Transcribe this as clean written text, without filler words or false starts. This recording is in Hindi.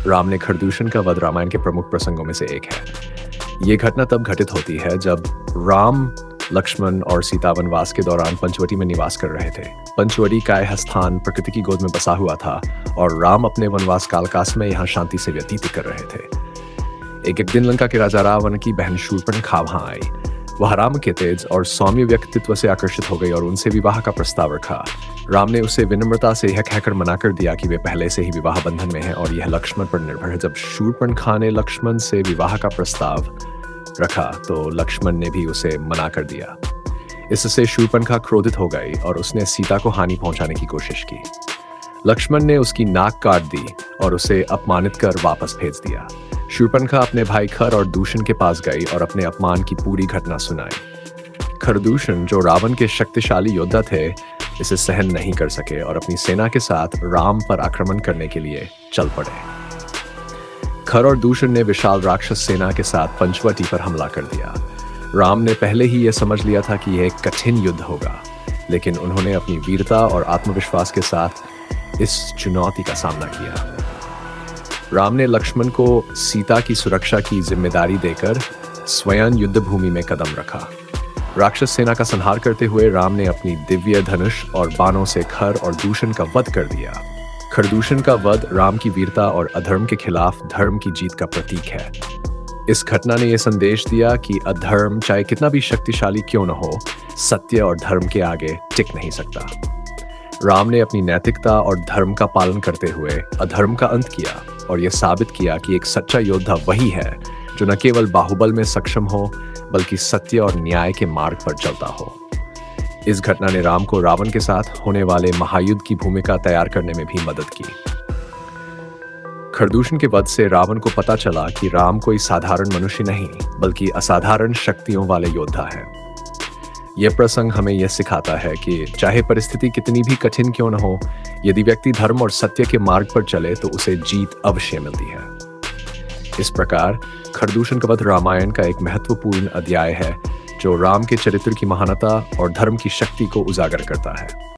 राम ने खरदूषण का वध रामायण के प्रमुख प्रसंगों में से एक है। ये घटना तब घटित होती है जब राम, लक्ष्मण और सीता वनवास के दौरान पंचवटी में निवास कर रहे थे। पंचवटी का स्थान प्रकृति की गोद में बसा हुआ था और राम अपने वनवास कालकास में यहाँ शांति से व्यतीत कर रहे थे। एक दिन लंका के राजा रावण की बहन शूर्पणखा वहां आई। वह राम के तेज और सौम्य व्यक्तित्व से आकर्षित हो गई और उनसे विवाह का प्रस्ताव रखा। राम ने उसे विनम्रता से यह कहकर मना कर दिया कि वे पहले से ही विवाह बंधन में हैं और यह लक्ष्मण पर निर्भर है। जब शूर्पणखा ने लक्ष्मण से विवाह का प्रस्ताव रखा तो लक्ष्मण ने भी उसे मना कर दिया। इससे शूर्पणखा क्रोधित हो गई और उसने सीता को हानि पहुंचाने की कोशिश की। लक्ष्मण ने उसकी नाक काट दी और उसे अपमानित कर वापस भेज दिया। शूर्पणखा अपने भाई खर और दूषण के पास गई और अपने अपमान की पूरी घटना सुनाई। खरदूषण, जो रावण के शक्तिशाली योद्धा थे, इसे सहन नहीं कर सके और अपनी सेना के साथ राम पर आक्रमण करने के लिए चल पड़े। खर और दूषण ने विशाल राक्षस सेना के साथ पंचवटी पर हमला कर दिया। राम ने पहले ही यह समझ लिया था कि यह एक कठिन युद्ध होगा, लेकिन उन्होंने अपनी वीरता और आत्मविश्वास के साथ इस चुनौती का सामना किया। राम ने लक्ष्मण को सीता की सुरक्षा की जिम्मेदारी देकर स्वयं युद्ध भूमि में कदम रखा। राक्षस सेना का संहार करते हुए राम ने अपनी दिव्य धनुष और बाणों से खर और दूषण का वध कर दिया। खरदूषण का वध राम की वीरता और अधर्म के खिलाफ धर्म की जीत का प्रतीक है। इस घटना ने यह संदेश दिया कि अधर्म चाहे कितना भी शक्तिशाली क्यों न हो, सत्य और धर्म के आगे टिक नहीं सकता। राम ने अपनी नैतिकता और धर्म का पालन करते हुए अधर्म का अंत किया और यह साबित किया कि एक सच्चा योद्धा वही है जो न केवल बाहुबल में सक्षम हो बल्कि सत्य और न्याय के मार्ग पर चलता हो। इस घटना ने राम को रावण के साथ होने वाले महायुद्ध की भूमिका तैयार करने में भी मदद की। खरदूषण के वध से रावण को पता चला कि राम कोई साधारण मनुष्य नहीं बल्कि असाधारण शक्तियों वाले योद्धा है। यह प्रसंग हमें यह सिखाता है कि चाहे परिस्थिति कितनी भी कठिन क्यों न हो, यदि व्यक्ति धर्म और सत्य के मार्ग पर चले तो उसे जीत अवश्य मिलती है। इस प्रकार खरदूषण का वध रामायण का एक महत्वपूर्ण अध्याय है जो राम के चरित्र की महानता और धर्म की शक्ति को उजागर करता है।